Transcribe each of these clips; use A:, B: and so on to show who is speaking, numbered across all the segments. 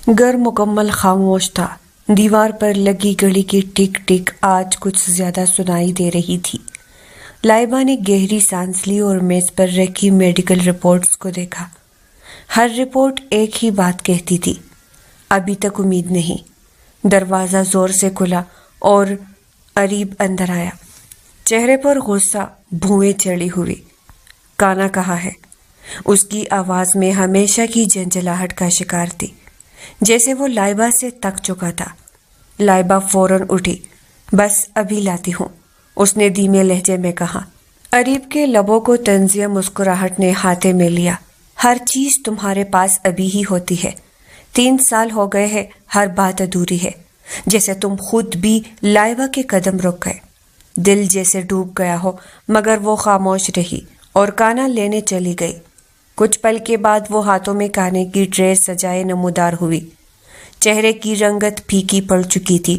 A: گھر مکمل خاموش تھا۔ دیوار پر لگی گھڑی کی ٹک ٹک آج کچھ زیادہ سنائی دے رہی تھی۔ لائبہ نے گہری سانس لی اور میز پر رکھی میڈیکل رپورٹس کو دیکھا۔ ہر رپورٹ ایک ہی بات کہتی تھی، ابھی تک امید نہیں۔ دروازہ زور سے کھلا اور اریب اندر آیا، چہرے پر غصہ بھویں چڑھی ہوئی۔ کانا کہاں ہے؟ اس کی آواز میں ہمیشہ کی جھنجھلاہٹ کا شکار تھی، جیسے وہ لائبہ سے تک چکا تھا۔ لائبہ فوراً اٹھی۔ بس ابھی لاتی ہوں، اس نے دھیمے لہجے میں کہا۔ اریب کے لبوں کو طنزیہ مسکراہٹ نے ہاتھے میں لیا۔ ہر چیز تمہارے پاس ابھی ہی ہوتی ہے، 3 سال ہو گئے ہیں، ہر بات ادھوری ہے، جیسے تم خود بھی۔ لائبہ کے قدم رک گئے، دل جیسے ڈوب گیا ہو، مگر وہ خاموش رہی اور کانا لینے چلی گئی۔ کچھ پل کے بعد وہ ہاتھوں میں کھانے کی ٹرے سجائے نمودار ہوئی۔ چہرے کی رنگت پھیکی پڑ چکی تھی،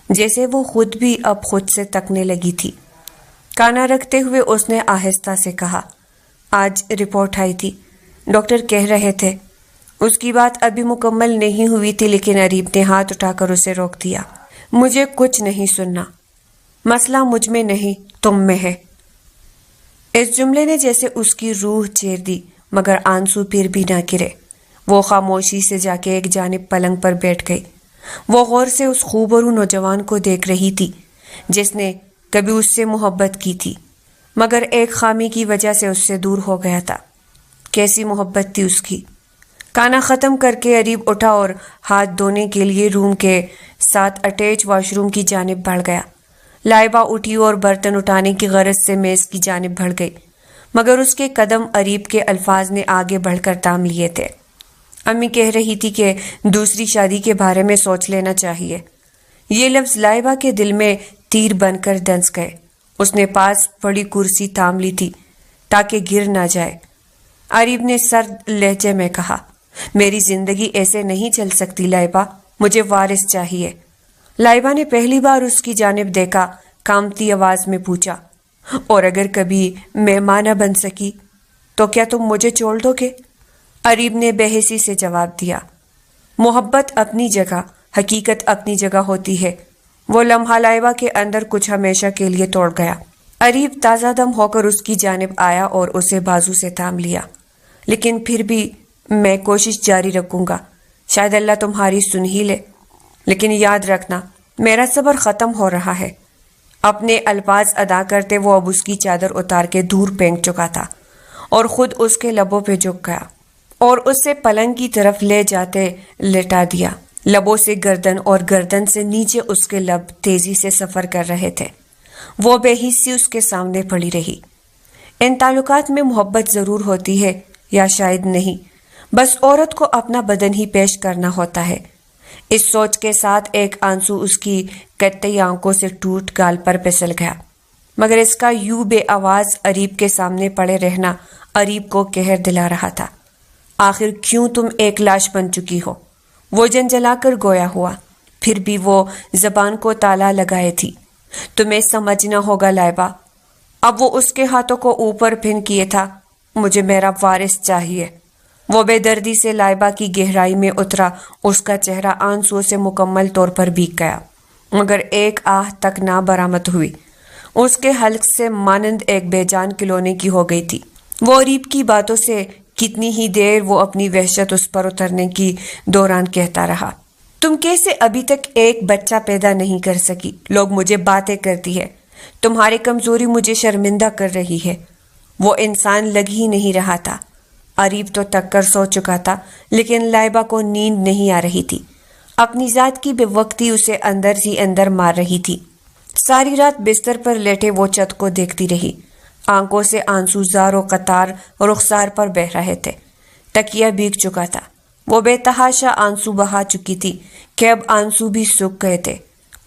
A: جیسے وہ خود بھی اب خود سے تکنے لگی تھی۔ کانا رکھتے ہوئے اس نے آہستہ سے کہا، آج رپورٹ آئی تھی، ڈاکٹر کہہ رہے تھے۔ اس کی بات ابھی مکمل نہیں ہوئی تھی، لیکن اریب نے ہاتھ اٹھا کر اسے روک دیا۔ مجھے کچھ نہیں سننا، مسئلہ مجھ میں نہیں، تم میں ہے۔ اس جملے نے جیسے اس کی روح چیر دی، مگر آنسو پھر بھی نہ گرے۔ وہ خاموشی سے جا کے ایک جانب پلنگ پر بیٹھ گئی۔ وہ غور سے اس خوبرو نوجوان کو دیکھ رہی تھی جس نے کبھی اس سے محبت کی تھی، مگر ایک خامی کی وجہ سے اس سے دور ہو گیا تھا۔ کیسی محبت تھی اس کی۔ کھانا ختم کر کے اریب اٹھا اور ہاتھ دھونے کے لیے روم کے ساتھ اٹیچ واش روم کی جانب بڑھ گیا۔ لائبہ اٹھی اور برتن اٹھانے کی غرض سے میز کی جانب بڑھ گئی، مگر اس کے قدم اریب کے الفاظ نے آگے بڑھ کر تھام لیے تھے۔ امی کہہ رہی تھی کہ دوسری شادی کے بارے میں سوچ لینا چاہیے۔ یہ لفظ لائبہ کے دل میں تیر بن کر دھنس گئے۔ اس نے پاس پڑی کرسی تھام لی تھی تاکہ گر نہ جائے۔ اریب نے سرد لہجے میں کہا، میری زندگی ایسے نہیں چل سکتی لائبہ، مجھے وارث چاہیے۔ لائبہ نے پہلی بار اس کی جانب دیکھا، کانپتی آواز میں پوچھا، اور اگر کبھی میں ماں نہ بن سکی تو کیا تم مجھے چھوڑ دو گے؟ اریب نے بے حسی سے جواب دیا، محبت اپنی جگہ، حقیقت اپنی جگہ ہوتی ہے۔ وہ لمحہ لائبہ کے اندر کچھ ہمیشہ کے لیے توڑ گیا۔ اریب تازہ دم ہو کر اس کی جانب آیا اور اسے بازو سے تھام لیا۔ لیکن پھر بھی میں کوشش جاری رکھوں گا، شاید اللہ تمہاری سن ہی لے، لیکن یاد رکھنا میرا صبر ختم ہو رہا ہے۔ اپنے الفاظ ادا کرتے وہ اب اس کی چادر اتار کے دور پھینک چکا تھا اور خود اس کے لبوں پہ جھک گیا اور اسے پلنگ کی طرف لے جاتے لٹا دیا۔ لبوں سے گردن اور گردن سے نیچے اس کے لب تیزی سے سفر کر رہے تھے۔ وہ بے حسی اس کے سامنے پڑی رہی۔ ان تعلقات میں محبت ضرور ہوتی ہے یا شاید نہیں، بس عورت کو اپنا بدن ہی پیش کرنا ہوتا ہے۔ اس سوچ کے ساتھ ایک آنسو اس کی کتئی آنکھوں سے ٹوٹ گال پر پھسل گیا، مگر اس کا یوں بے آواز اریب کے سامنے پڑے رہنا اریب کو قہر دلا رہا تھا۔ آخر کیوں تم ایک لاش بن چکی ہو؟ وہ جنجلا کر گویا ہوا، پھر بھی وہ زبان کو تالا لگائے تھی۔ تمہیں سمجھنا ہوگا لائبہ۔ اب وہ اس کے ہاتھوں کو اوپر پھن کیے تھا، مجھے میرا وارث چاہیے۔ وہ بے دردی سے لائبہ کی گہرائی میں اترا، اس کا چہرہ آنسو سے مکمل طور پر بھیگ گیا، مگر ایک آہ تک نہ برآمد ہوئی۔ اس کے حلق سے مانند ایک بے جان کھلونے کی ہو گئی تھی۔ وہ اریب کی باتوں سے کتنی ہی دیر وہ اپنی وحشت اس پر اترنے کی دوران کہتا رہا، تم کیسے ابھی تک ایک بچہ پیدا نہیں کر سکی؟ لوگ مجھے باتیں کرتی ہے، تمہاری کمزوری مجھے شرمندہ کر رہی ہے۔ وہ انسان لگ ہی نہیں رہا تھا۔ اریب تو تک کر سو چکا تھا، لیکن لائبہ کو نیند نہیں آ رہی تھی۔ اپنی ذات کی بے وقتی اسے اندر ہی اندر مار رہی تھی۔ ساری رات بستر پر لیٹے وہ چھت کو دیکھتی رہی۔ آنکھوں سے آنسو زار و قطار رخسار پر بہہ رہے تھے۔ تکیہ بھیگ چکا تھا۔ وہ بے تحاشا آنسو بہا چکی تھی کہ اب آنسو بھی سوکھ گئے تھے۔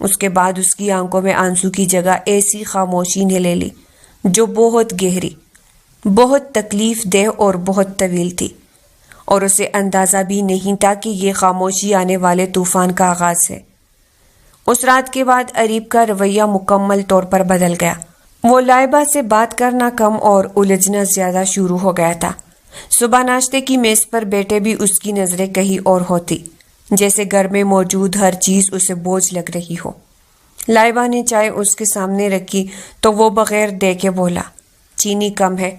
A: اس کے بعد اس کی آنکھوں میں آنسو کی جگہ ایسی خاموشی نے لے لی جو بہت گہری، بہت تکلیف دہ اور بہت طویل تھی، اور اسے اندازہ بھی نہیں تھا کہ یہ خاموشی آنے والے طوفان کا آغاز ہے۔ اس رات کے بعد اریب کا رویہ مکمل طور پر بدل گیا۔ وہ لائبہ سے بات کرنا کم اور الجھنا زیادہ شروع ہو گیا تھا۔ صبح ناشتے کی میز پر بیٹھے بھی اس کی نظریں کہیں اور ہوتی۔ جیسے گھر میں موجود ہر چیز اسے بوجھ لگ رہی ہو۔ لائبہ نے چائے اس کے سامنے رکھی تو وہ بغیر دیکھے بولا، چینی کم ہے،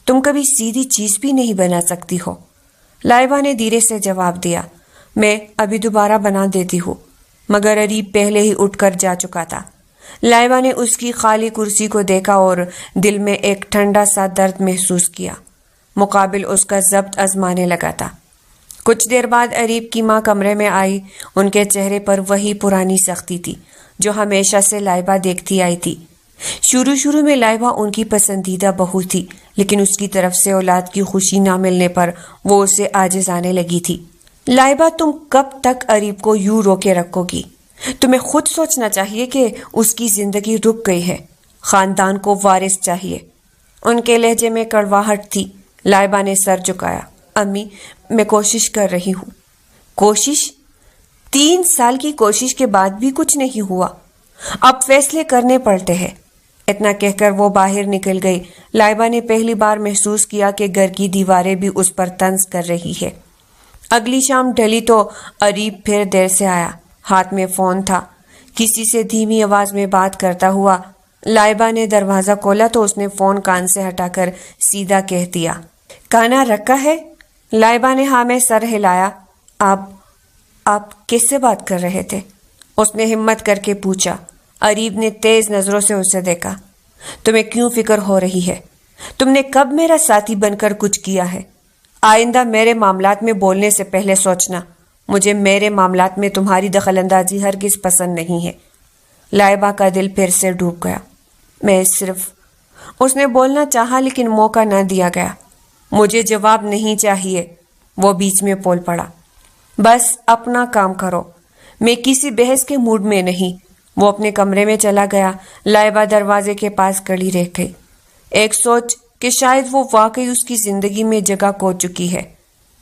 A: تم کبھی سیدھی چیز بھی نہیں بنا سکتی ہو۔ لائبہ نے دھیرے سے جواب دیا، میں ابھی دوبارہ بنا دیتی ہوں، مگر اریب پہلے ہی اٹھ کر جا چکا تھا۔ لائبہ نے اس کی خالی کرسی کو دیکھا اور دل میں ایک ٹھنڈا سا درد محسوس کیا، مقابل اس کا ضبط آزمانے لگا تھا۔ کچھ دیر بعد اریب کی ماں کمرے میں آئی، ان کے چہرے پر وہی پرانی سختی تھی جو ہمیشہ سے لائبہ دیکھتی آئی تھی۔ شروع میں لائبہ ان کی پسندیدہ بہو تھی، لیکن اس کی طرف سے اولاد کی خوشی نہ ملنے پر وہ اسے عاجز آنے لگی تھی۔ لائبہ، تم کب تک اریب کو یوں روکے رکھو گی؟ تمہیں خود سوچنا چاہیے کہ اس کی زندگی رک گئی ہے، خاندان کو وارث چاہیے۔ ان کے لہجے میں کڑواہٹ تھی۔ لائبہ نے سر جھکایا، امی، میں کوشش کر رہی ہوں۔ کوشش؟ 3 سال کی کوشش کے بعد بھی کچھ نہیں ہوا، اب فیصلے کرنے پڑتے ہیں۔ اتنا کہہ کر وہ باہر نکل گئی۔ لائبہ نے پہلی بار محسوس کیا کہ گھر کی دیواریں بھی اس پر طنز کر رہی ہے۔ اگلی شام ڈھلی تو اریب پھر دیر سے آیا، ہاتھ میں فون تھا۔ کسی سے دھیمی آواز میں بات کرتا ہوا لائبہ نے دروازہ کھولا تو اس نے فون کان سے ہٹا کر سیدھا کہہ دیا، کھانا رکھا ہے؟ لائبہ نے ہاں میں سر ہلایا۔ آپ کس سے بات کر رہے تھے؟ اس نے ہمت کر کے پوچھا۔ اریب نے تیز نظروں سے اسے دیکھا۔ تمہیں کیوں فکر ہو رہی ہے؟ تم نے کب میرا ساتھی بن کر کچھ کیا ہے؟ آئندہ میرے معاملات میں بولنے سے پہلے سوچنا۔ مجھے میرے معاملات میں تمہاری دخل اندازی ہرگز پسند نہیں ہے۔ لائبہ کا دل پھر سے ڈوب گیا۔ میں صرف، اس نے بولنا چاہا لیکن موقع نہ دیا گیا۔ مجھے جواب نہیں چاہیے، وہ بیچ میں بول پڑا۔ بس اپنا کام کرو، میں کسی بحث کے موڈ میں نہیں۔ وہ اپنے کمرے میں چلا گیا۔ لائبہ دروازے کے پاس کھڑی رہ گئی، ایک سوچ کہ شاید وہ واقعی اس کی زندگی میں جگہ کھو چکی ہے۔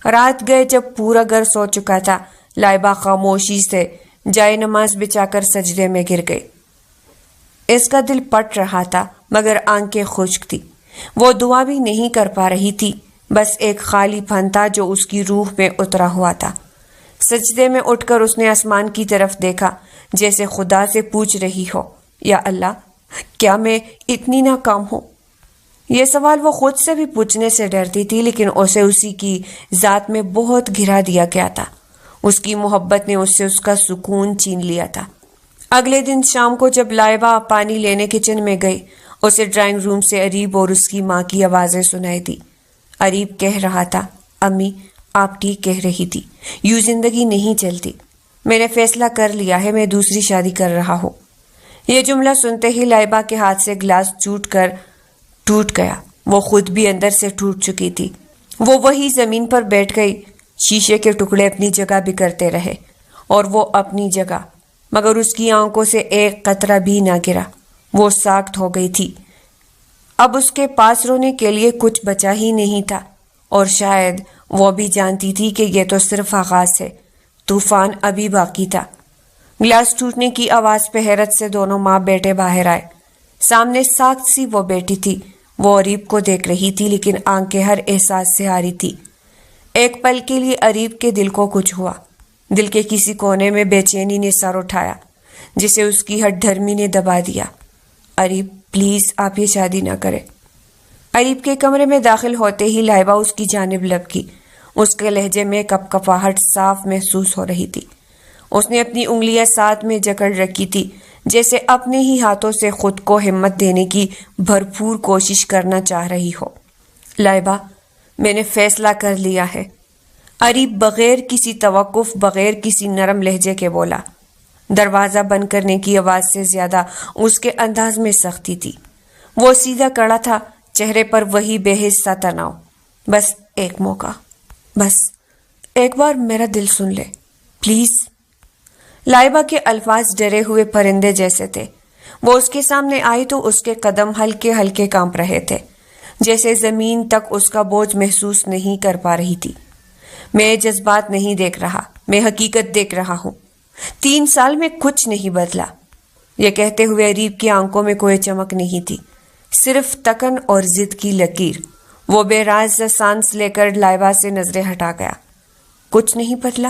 A: رات گئے جب پورا گھر سو چکا تھا، لائبہ خاموشی سے جائے نماز بچھا کر سجدے میں گر گئی۔ اس کا دل پٹ رہا تھا مگر آنکھیں خشک تھی۔ وہ دعا بھی نہیں کر پا رہی تھی، بس ایک خالی پن تھا جو اس کی روح میں اترا ہوا تھا۔ سجدے میں اٹھ کر اس نے آسمان کی طرف دیکھا، جیسے خدا سے پوچھ رہی ہو، یا اللہ، کیا میں اتنی ناکام ہوں؟ یہ سوال وہ خود سے بھی پوچھنے سے ڈرتی تھی، لیکن اسے اسی کی ذات میں بہت گھرا دیا گیا تھا۔ اس کی محبت نے اس سے اس کا سکون چھین لیا تھا۔ اگلے دن شام کو جب لائبہ پانی لینے کچن میں گئی، اسے ڈرائنگ روم سے اریب اور اس کی ماں کی آوازیں سنائی دی۔ اریب کہہ رہا تھا، امی، آپ ٹھیک کہہ رہی تھی، یوں زندگی نہیں چلتی۔ میں نے فیصلہ کر لیا ہے، میں دوسری شادی کر رہا ہوں۔ یہ جملہ سنتے ہی لائبہ کے ہاتھ سے گلاس ٹوٹ گیا۔ وہ خود بھی اندر سے ٹوٹ چکی تھی۔ وہ وہی زمین پر بیٹھ گئی۔ شیشے کے ٹکڑے اپنی جگہ بکھرتے رہے اور وہ اپنی جگہ، مگر اس کی آنکھوں سے ایک قطرہ بھی نہ گرا۔ وہ ساکت ہو گئی تھی۔ اب اس کے پاس رونے کے لیے کچھ بچا ہی نہیں تھا، اور شاید وہ بھی جانتی تھی کہ یہ تو صرف آغاز ہے، طوفان ابھی باقی تھا۔ گلاس ٹوٹنے کی آواز پہ حیرت سے دونوں ماں بیٹے باہر آئے۔ سامنے ساکت سی وہ بیٹی تھی۔ وہ اریب کو دیکھ رہی تھی لیکن آنکھیں ہر احساس سے ہاری تھی۔ ایک پل کے لیے اریب کے دل کو کچھ ہوا۔ دل کے کسی کونے میں بے چینی نے سر اٹھایا، جسے اس کی ہٹ دھرمی نے دبا دیا۔ اریب، پلیز آپ یہ شادی نہ کریں۔ اریب کے کمرے میں داخل ہوتے ہی لائبہ اس کی جانب لپکی۔ اس کے لہجے میں کپکپاہٹ صاف محسوس ہو رہی تھی۔ اس نے اپنی انگلیاں ساتھ میں جکڑ رکھی تھی، جیسے اپنے ہی ہاتھوں سے خود کو ہمت دینے کی بھرپور کوشش کرنا چاہ رہی ہو۔ لائبہ، میں نے فیصلہ کر لیا ہے، اریب بغیر کسی توقف، بغیر کسی نرم لہجے کے بولا۔ دروازہ بند کرنے کی آواز سے زیادہ اس کے انداز میں سختی تھی۔ وہ سیدھا کھڑا تھا، چہرے پر وہی بے حس سا تناؤ۔ بس ایک موقع، بس ایک بار میرا دل سن لے، پلیز۔ لائبہ کے الفاظ ڈرے ہوئے پرندے جیسے تھے۔ وہ اس کے سامنے آئی تو اس کے قدم ہلکے ہلکے کانپ رہے تھے، جیسے زمین تک اس کا بوجھ محسوس نہیں کر پا رہی تھی۔ میں جذبات نہیں دیکھ رہا، میں حقیقت دیکھ رہا ہوں۔ 3 سال میں کچھ نہیں بدلا۔ یہ کہتے ہوئے اریب کی آنکھوں میں کوئی چمک نہیں تھی، صرف تکن اور ضد کی لکیر۔ وہ بے راز سانس لے کر لائبہ سے نظریں ہٹا گیا۔ کچھ نہیں بدلا؟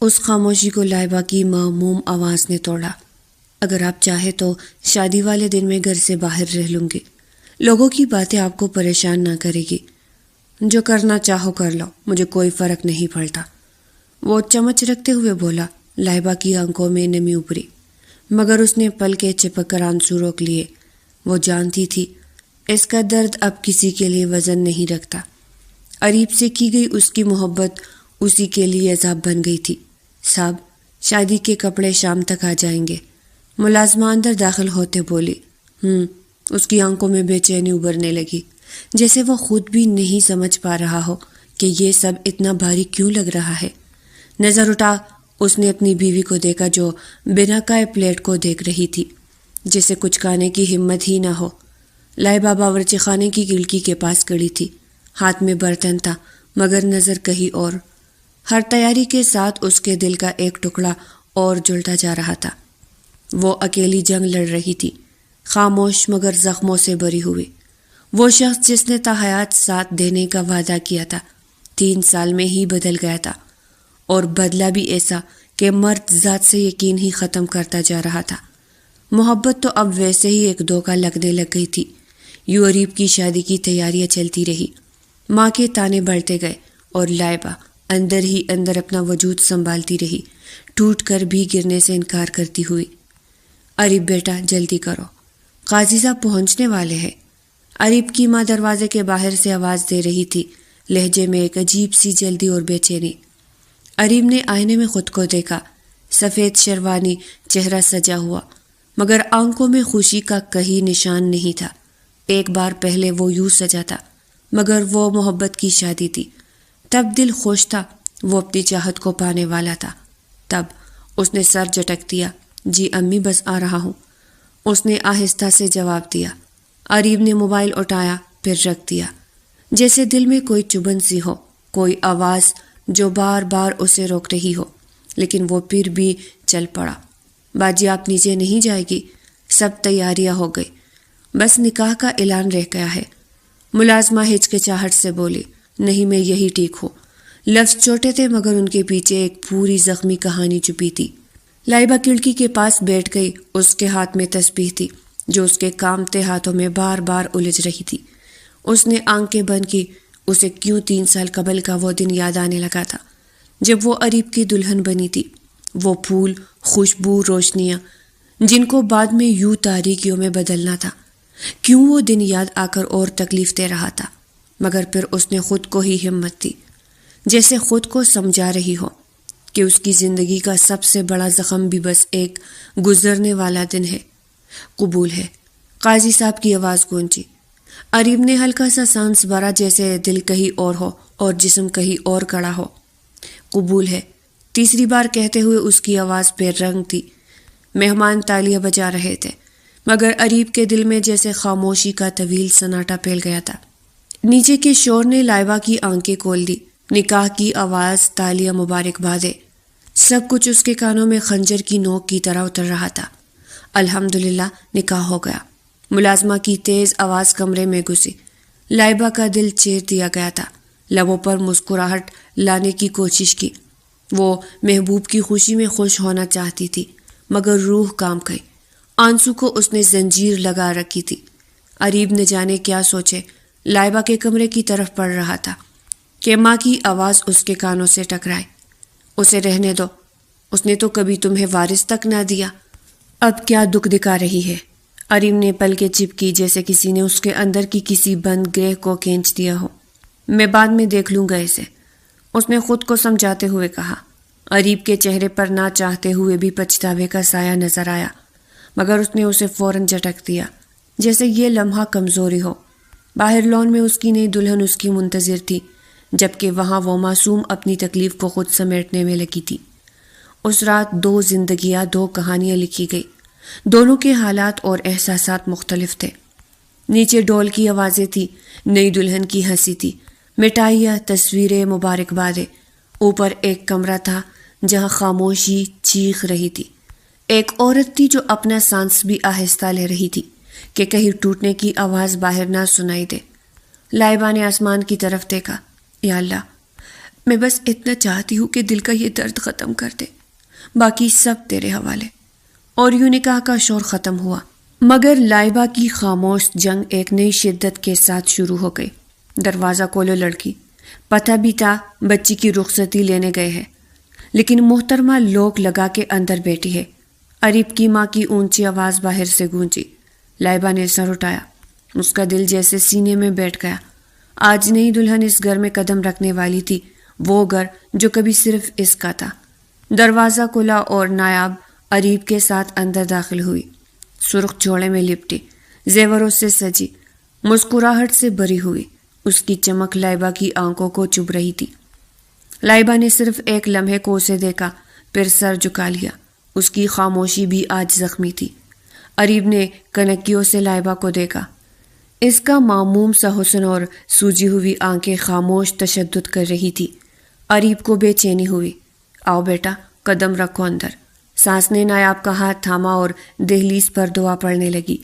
A: اس خاموشی کو لائبہ کی معموم آواز نے توڑا۔ اگر آپ چاہے تو شادی والے دن میں گھر سے باہر رہ لوں گی، لوگوں کی باتیں آپ کو پریشان نہ کرے گی، جو کرنا چاہو کر لو، مجھے کوئی فرق نہیں پڑتا، وہ چمچ رکھتے ہوئے بولا۔ لائبہ کی آنکھوں میں نمی ابھری، مگر اس نے پل کے چپک کر آنسو روک لیے۔ وہ جانتی تھی اس کا درد اب کسی کے لیے وزن نہیں رکھتا۔ اریب سے کی گئی اس کی محبت اسی کے لیے عذاب بن گئی تھی۔ صاحب، شادی کے کپڑے شام تک آ جائیں گے، ملازمہ اندر داخل ہوتے بولی۔ اس کی آنکھوں میں بے چینی ابھرنے لگی، جیسے وہ خود بھی نہیں سمجھ پا رہا ہو کہ یہ سب اتنا بھاری کیوں لگ رہا ہے۔ نظر اٹھا، اس نے اپنی بیوی کو دیکھا جو بنا کھائے پلیٹ کو دیکھ رہی تھی، جسے کچھ کھانے کی ہمت ہی نہ ہو۔ لائبہ باورچی خانے کی کھڑکی کے پاس کھڑی تھی، ہاتھ میں برتن تھا مگر نظر کہیں اور۔ ہر تیاری کے ساتھ اس کے دل کا ایک ٹکڑا اور جلتا جا رہا تھا۔ وہ اکیلی جنگ لڑ رہی تھی، خاموش مگر زخموں سے بھری ہوئی۔ وہ شخص جس نے تاحیات ساتھ دینے کا وعدہ کیا تھا 3 سال میں ہی بدل گیا تھا، اور بدلا بھی ایسا کہ مرد ذات سے یقین ہی ختم کرتا جا رہا تھا۔ محبت تو اب ویسے ہی ایک دھوکہ لگنے لگ گئی تھی۔ یوں اریب کی شادی کی تیاریاں چلتی رہی، ماں کے تانے بڑھتے گئے اور لائبہ اندر ہی اندر اپنا وجود سنبھالتی رہی، ٹوٹ کر بھی گرنے سے انکار کرتی ہوئی۔ اریب بیٹا جلدی کرو، قاضی صاحب پہنچنے والے ہیں۔ اریب کی ماں دروازے کے باہر سے آواز دے رہی تھی، لہجے میں ایک عجیب سی جلدی اور بے چینی۔ اریب نے آئینے میں خود کو دیکھا، سفید شیروانی، چہرہ سجا ہوا، مگر آنکھوں میں خوشی کا کہیں نشان نہیں تھا۔ ایک بار پہلے وہ یوں سجا تھا، مگر وہ محبت کی شادی تھی۔ تب دل خوش تھا، وہ اپنی چاہت کو پانے والا تھا۔ تب اس نے سر جھٹک دیا، جی امی بس آ رہا ہوں، اس نے آہستہ سے جواب دیا۔ اریب نے موبائل اٹھایا پھر رکھ دیا، جیسے دل میں کوئی چبھن سی ہو، کوئی آواز جو بار بار اسے روک رہی ہو، لیکن وہ پھر بھی چل پڑا۔ باجی آپ نیچے نہیں جائے گی؟ سب تیاریاں ہو گئی، بس نکاح کا اعلان رہ گیا ہے۔ ملازمہ ہچکچاہٹ سے بولی، نہیں میں یہی ٹھیک ہوں۔ لفظ چھوٹے تھے مگر ان کے پیچھے ایک پوری زخمی کہانی چھپی تھی۔ لائبہ کھڑکی کے پاس بیٹھ گئی، اس کے ہاتھ میں تسبیح تھی جو اس کے کامتے ہاتھوں میں بار بار الجھ رہی تھی۔ اس نے آنکھیں بند کی، اسے کیوں 3 سال قبل کا وہ دن یاد آنے لگا تھا جب وہ اریب کی دلہن بنی تھی۔ وہ پھول، خوشبو، روشنیاں جن کو بعد میں یوں تاریکیوں میں بدلنا تھا، کیوں وہ دن یاد آ کر اور تکلیف دے رہا تھا؟ مگر پھر اس نے خود کو ہی ہمت دی، جیسے خود کو سمجھا رہی ہو کہ اس کی زندگی کا سب سے بڑا زخم بھی بس ایک گزرنے والا دن ہے۔ قبول ہے، قاضی صاحب کی آواز گونجی۔ اریب نے ہلکا سا سانس بھرا، جیسے دل کہیں اور ہو اور جسم کہیں اور کھڑا ہو۔ قبول ہے، تیسری بار کہتے ہوئے اس کی آواز بے رنگ تھی۔ مہمان تالیاں بجا رہے تھے، مگر اریب کے دل میں جیسے خاموشی کا طویل سناٹا پھیل گیا تھا۔ نیچے کے شور نے لائبہ کی آنکھیں کھول دی، نکاح کی آواز، تالیاں، مبارکبادیں، سب کچھ اس کے کانوں میں خنجر کی نوک کی طرح اتر رہا تھا۔ الحمدللہ نکاح ہو گیا۔ ملازمہ کی تیز آواز کمرے میں گھسی۔ لائبہ کا دل چیر دیا گیا تھا، لبوں پر مسکراہٹ لانے کی کوشش کی۔ وہ محبوب کی خوشی میں خوش ہونا چاہتی تھی، مگر روح کام گئی۔ آنسو کو اس نے زنجیر لگا رکھی تھی۔ اریب نہ جانے کیا سوچے لائبہ کے کمرے کی طرف پڑ رہا تھا کہ ماں کی آواز اس کے کانوں سے ٹکرائے، اسے رہنے دو، اس نے تو کبھی تمہیں وارث تک نہ دیا، اب کیا دکھ دکھا رہی ہے؟ اریب نے پلکیں چپکی، جیسے کسی نے اس کے اندر کی کسی بند گرہ کو کھینچ دیا ہو۔ میں بعد میں دیکھ لوں گا اسے، اس نے خود کو سمجھاتے ہوئے کہا۔ اریب کے چہرے پر نہ چاہتے ہوئے بھی پچھتاوے کا سایہ نظر آیا، مگر اس نے اسے فوراً جھٹک دیا، جیسے یہ لمحہ کمزوری ہو۔ باہر لان میں اس کی نئی دلہن اس کی منتظر تھی، جبکہ وہاں وہ معصوم اپنی تکلیف کو خود سمیٹنے میں لگی تھی۔ اس رات 2 زندگیاں، 2 کہانیاں لکھی گئی، دونوں کے حالات اور احساسات مختلف تھے۔ نیچے ڈول کی آوازیں تھی، نئی دلہن کی ہنسی تھی، مٹھائیاں، تصویریں، مبارکبادیں۔ اوپر ایک کمرہ تھا جہاں خاموشی چیخ رہی تھی۔ ایک عورت تھی جو اپنا سانس بھی آہستہ لے رہی تھی کہ کہیں ٹوٹنے کی آواز باہر نہ سنائی دے۔ لائبہ نے آسمان کی طرف دیکھا، یا اللہ، میں بس اتنا چاہتی ہوں کہ دل کا یہ درد ختم کر دے، باقی سب تیرے حوالے۔ اور یوں نکاح کا شور ختم ہوا، مگر لائبہ کی خاموش جنگ ایک نئی شدت کے ساتھ شروع ہو گئی۔ دروازہ کھولو لڑکی، پتہ بھی تھا بچی کی رخصتی لینے گئے ہیں، لیکن محترمہ لوک لگا کے اندر بیٹھی ہے۔ اریب کی ماں کی اونچی آواز باہر سے گونجی۔ لائبہ نے سر اٹھایا، اس کا دل جیسے سینے میں بیٹھ گیا۔ آج نئی دلہن اس گھر میں قدم رکھنے والی تھی، وہ گھر جو کبھی صرف اس کا تھا۔ دروازہ کھلا اور نایاب اریب کے ساتھ اندر داخل ہوئی، سرخ جوڑے میں لپٹی، زیوروں سے سجی، مسکراہٹ سے بھری ہوئی۔ اس کی چمک لائبہ کی آنکھوں کو چبھ رہی تھی۔ لائبہ نے صرف ایک لمحے کو اسے دیکھا، پھر سر جھکا لیا۔ اس کی خاموشی بھی آج زخمی تھی۔ اریب نے کنکیوں سے لائبہ کو دیکھا۔ اس کا معموم سا حسن اور سوجی ہوئی آنکھیں خاموش تشدد کر رہی تھی۔ اریب کو بے چینی ہوئی۔ آؤ بیٹا، قدم رکھو اندر۔ ساس نے نایاب کا ہاتھ تھاما اور دہلیز پر دعا پڑھنے لگی۔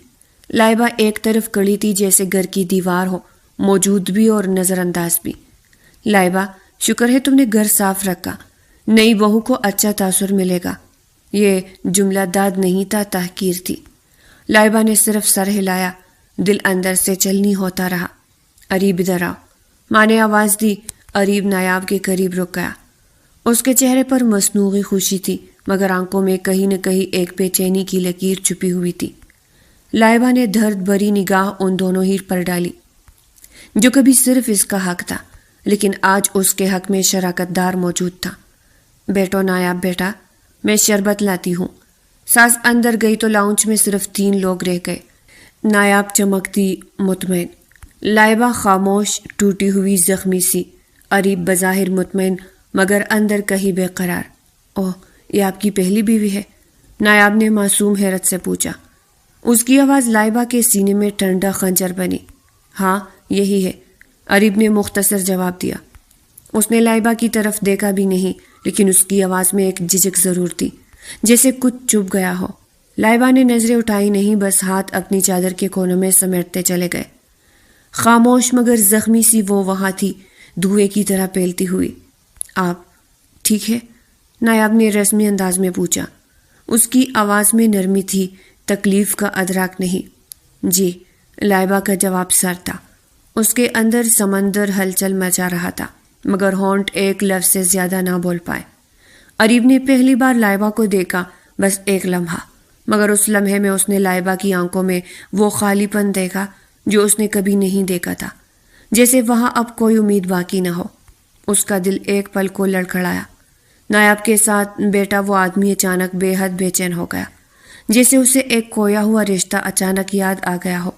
A: لائبہ ایک طرف کڑی تھی جیسے گھر کی دیوار ہو، موجود بھی اور نظر انداز بھی۔ لائبہ، شکر ہے تم نے گھر صاف رکھا، نئی بہو کو اچھا تاثر ملے گا۔ یہ جملہ داد نہیں تھا، تحقیر تھی۔ لائبہ نے صرف سر ہلایا، دل اندر سے چلنی ہوتا رہا۔ اریب ادھر آؤ، ماں نے آواز دی۔ اریب نایاب کے قریب رک گیا۔ اس کے چہرے پر مصنوعی خوشی تھی، مگر آنکھوں میں کہیں نہ کہیں ایک بے چینی کی لکیر چھپی ہوئی تھی۔ لائبہ نے درد بھری نگاہ ان دونوں ہی پر ڈالی، جو کبھی صرف اس کا حق تھا، لیکن آج اس کے حق میں شراکت دار موجود تھا۔ بیٹو نایاب بیٹا، میں شربت لاتی ہوں۔ ساس اندر گئی تو لاؤنج میں صرف 3 لوگ رہ گئے۔ نایاب چمکتی، مطمئن، لائبہ خاموش، ٹوٹی ہوئی، زخمی سی، اریب بظاہر مطمئن مگر اندر کہیں بے قرار۔ اوہ، یہ آپ کی پہلی بیوی ہے؟ نایاب نے معصوم حیرت سے پوچھا۔ اس کی آواز لائبہ کے سینے میں ٹھنڈا خنجر بنی۔ ہاں، یہی ہے، اریب نے مختصر جواب دیا۔ اس نے لائبہ کی طرف دیکھا بھی نہیں، لیکن اس کی آواز میں ایک جھجک ضرور تھی، جیسے کچھ چپ گیا ہو۔ لائبہ نے نظریں اٹھائی نہیں، بس ہاتھ اپنی چادر کے کونوں میں سمیٹتے چلے گئے۔ خاموش مگر زخمی سی وہ وہاں تھی، دھوئے کی طرح پھیلتی ہوئی۔ آپ ٹھیک ہے؟ نایاب نے رسمی انداز میں پوچھا۔ اس کی آواز میں نرمی تھی، تکلیف کا ادراک نہیں۔ جی، لائبہ کا جواب سر تھا۔ اس کے اندر سمندر ہلچل مچا رہا تھا، مگر ہونٹ ایک لفظ سے زیادہ نہ بول پائے۔ اریب نے پہلی بار لائبہ کو دیکھا، بس ایک لمحہ، مگر اس لمحے میں اس نے لائبہ کی آنکھوں میں وہ خالی پن دیکھا جو اس نے کبھی نہیں دیکھا تھا، جیسے وہاں اب کوئی امید باقی نہ ہو۔ اس کا دل ایک پل کو لڑکھڑایا۔ نایاب کے ساتھ بیٹا وہ آدمی اچانک بے حد بے چین ہو گیا، جیسے اسے ایک کھویا ہوا رشتہ اچانک یاد آ گیا ہو۔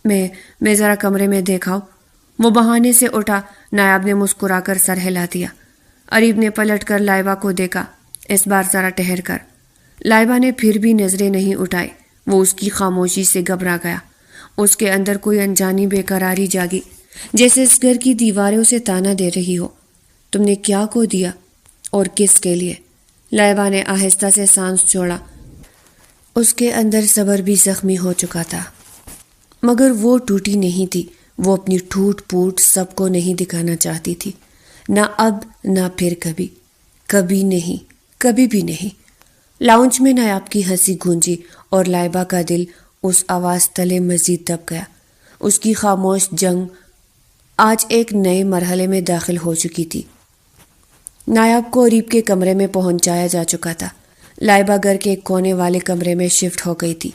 A: میں ذرا کمرے میں دیکھاؤں۔ وہ بہانے سے اٹھا۔ نایاب نے مسکرا کر سر ہلا دیا۔ اریب نے پلٹ کر لائبہ کو دیکھا، اس بار ذرا ٹھہر کر۔ لائبہ نے پھر بھی نظریں نہیں اٹھائی۔ وہ اس کی خاموشی سے گھبرا گیا۔ اس کے اندر کوئی انجانی بے قراری جاگی، جیسے اس گھر کی دیواریں اسے تانا دے رہی ہو۔ تم نے کیا کو دیا اور کس کے لیے؟ لائبہ نے آہستہ سے سانس چھوڑا۔ اس کے اندر صبر بھی زخمی ہو چکا تھا، مگر وہ ٹوٹی نہیں تھی۔ وہ اپنی ٹوٹ پوٹ سب کو نہیں دکھانا چاہتی تھی، نہ اب نہ پھر کبھی، کبھی نہیں، کبھی بھی نہیں۔ لاؤنج میں نایاب کی ہنسی گونجی اور لائبہ کا دل اس آواز تلے مزید دب گیا۔ اس کی خاموش جنگ آج ایک نئے مرحلے میں داخل ہو چکی تھی۔ نایاب کو اریب کے کمرے میں پہنچایا جا چکا تھا۔ لائبہ گھر کے کونے والے کمرے میں شفٹ ہو گئی تھی۔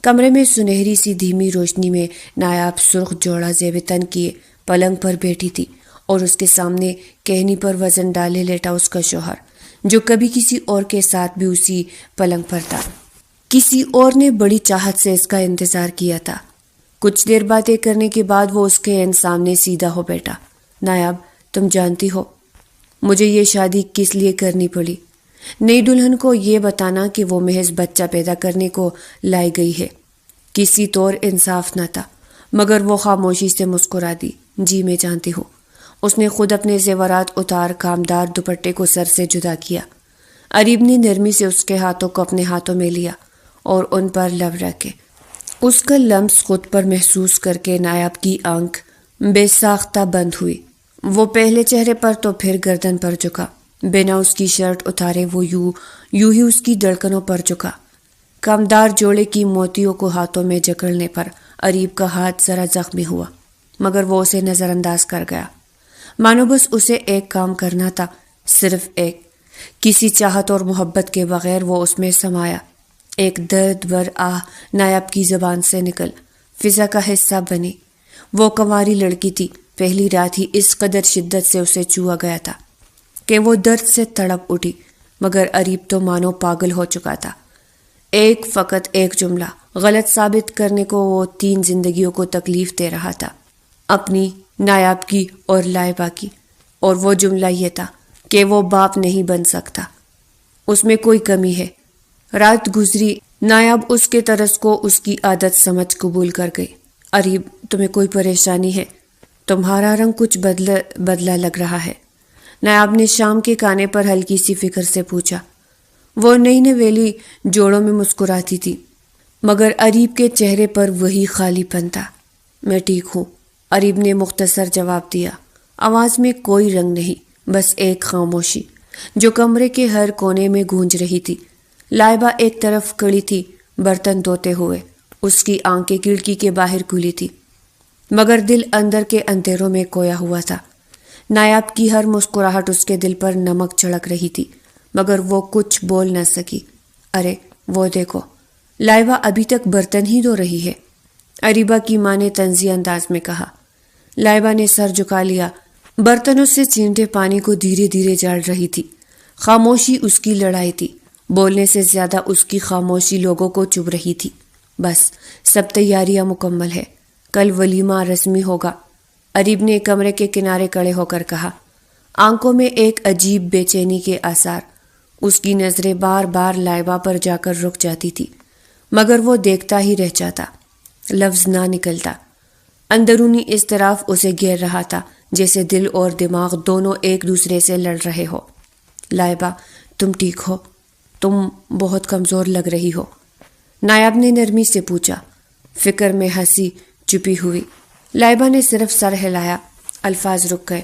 A: کمرے میں سنہری سی دھیمی روشنی میں نایاب سرخ جوڑا زیب تن کیے پلنگ پر بیٹھی تھی، اور اس کے سامنے کہنی پر وزن ڈالے لیٹا اس کا شوہر، جو کبھی کسی اور کے ساتھ بھی اسی پلنگ پر تھا۔ کسی اور نے بڑی چاہت سے اس کا انتظار کیا تھا۔ کچھ دیر باتیں کرنے کے بعد وہ اس کے سامنے سیدھا ہو بیٹھا۔ نایاب، تم جانتی ہو مجھے یہ شادی کس لیے کرنی پڑی؟ نئی دلہن کو یہ بتانا کہ وہ محض بچہ پیدا کرنے کو لائی گئی ہے کسی طور انصاف نہ تھا، مگر وہ خاموشی سے مسکرا دی۔ جی میں جانتی ہوں۔ اس نے خود اپنے زیورات اتار کامدار دوپٹے کو سر سے جدا کیا۔ اریب نے نرمی سے اس کے ہاتھوں کو اپنے ہاتھوں میں لیا اور ان پر لب رکھے۔ اس کا لمس خود پر محسوس کر کے نایاب کی آنکھ بے ساختہ بند ہوئی۔ وہ پہلے چہرے پر تو پھر گردن پر جھکا، بنا اس کی شرٹ اتارے وہ یوں ہی اس کی دھڑکنوں پر جھکا۔ کامدار جوڑے کی موتیوں کو ہاتھوں میں جکڑنے پر اریب کا ہاتھ ذرا زخمی ہوا، مگر وہ اسے نظر انداز کر گیا، مانو بس اسے ایک کام کرنا تھا، صرف ایک۔ کسی چاہت اور محبت کے بغیر وہ اس میں سمایا۔ ایک درد بھر آہ نایاب کی زبان سے نکل، فضا کا حصہ بنی۔ وہ کنواری لڑکی تھی، پہلی رات ہی اس قدر شدت سے اسے چھوا گیا تھا کہ وہ درد سے تڑپ اٹھی، مگر اریب تو مانو پاگل ہو چکا تھا۔ فقط ایک جملہ غلط ثابت کرنے کو وہ 3 زندگیوں کو تکلیف دے رہا تھا، اپنی، نایاب کی اور لائبہ کی، اور وہ جملہ یہ تھا کہ وہ باپ نہیں بن سکتا، اس میں کوئی کمی ہے۔ رات گزری، نایاب اس کے طرز کو اس کی عادت سمجھ قبول کر گئی۔ اریب، تمہیں کوئی پریشانی ہے؟ تمہارا رنگ کچھ بدلا لگ رہا ہے، نایاب نے شام کے کھانے پر ہلکی سی فکر سے پوچھا۔ وہ نئی نویلی جوڑوں میں مسکراتی تھی، مگر اریب کے چہرے پر وہی خالی پن تھا۔ میں ٹھیک ہوں، اریب نے مختصر جواب دیا، آواز میں کوئی رنگ نہیں، بس ایک خاموشی جو کمرے کے ہر کونے میں گونج رہی تھی۔ لائبہ ایک طرف کھڑی تھی، برتن دھوتے ہوئے، اس کی آنکھیں کھڑکی کے باہر کھلی تھی، مگر دل اندر کے اندھیروں میں کھویا ہوا تھا۔ نایاب کی ہر مسکراہٹ اس کے دل پر نمک چھڑک رہی تھی، مگر وہ کچھ بول نہ سکی۔ ارے وہ دیکھو، لائبہ ابھی تک برتن ہی دھو رہی ہے، اریبہ کی ماں نے طنزی انداز میں کہا۔ لائبہ نے سر جھکا لیا، برتنوں سے چھینٹے پانی کو دھیرے دھیرے جاڑ رہی تھی۔ خاموشی اس کی لڑائی تھی، بولنے سے زیادہ اس کی خاموشی لوگوں کو چبھ رہی تھی۔ بس، سب تیاریاں مکمل ہے، کل ولیمہ رسمی ہوگا، اریب نے کمرے کے کنارے کھڑے ہو کر کہا، آنکھوں میں ایک عجیب بے چینی کے آثار۔ اس کی نظریں بار بار لائبہ پر جا کر رک جاتی تھی، مگر وہ دیکھتا ہی رہ جاتا، لفظ نہ نکلتا۔ اندرونی اضطراب اسے گھیر رہا تھا، جیسے دل اور دماغ دونوں ایک دوسرے سے لڑ رہے ہو۔ لائبہ، تم ٹھیک ہو؟ تم بہت کمزور لگ رہی ہو، نایاب نے نرمی سے پوچھا۔ فکر میں ہنسی چھپی ہوئی، لائبہ نے صرف سر ہلایا۔ الفاظ رک گئے،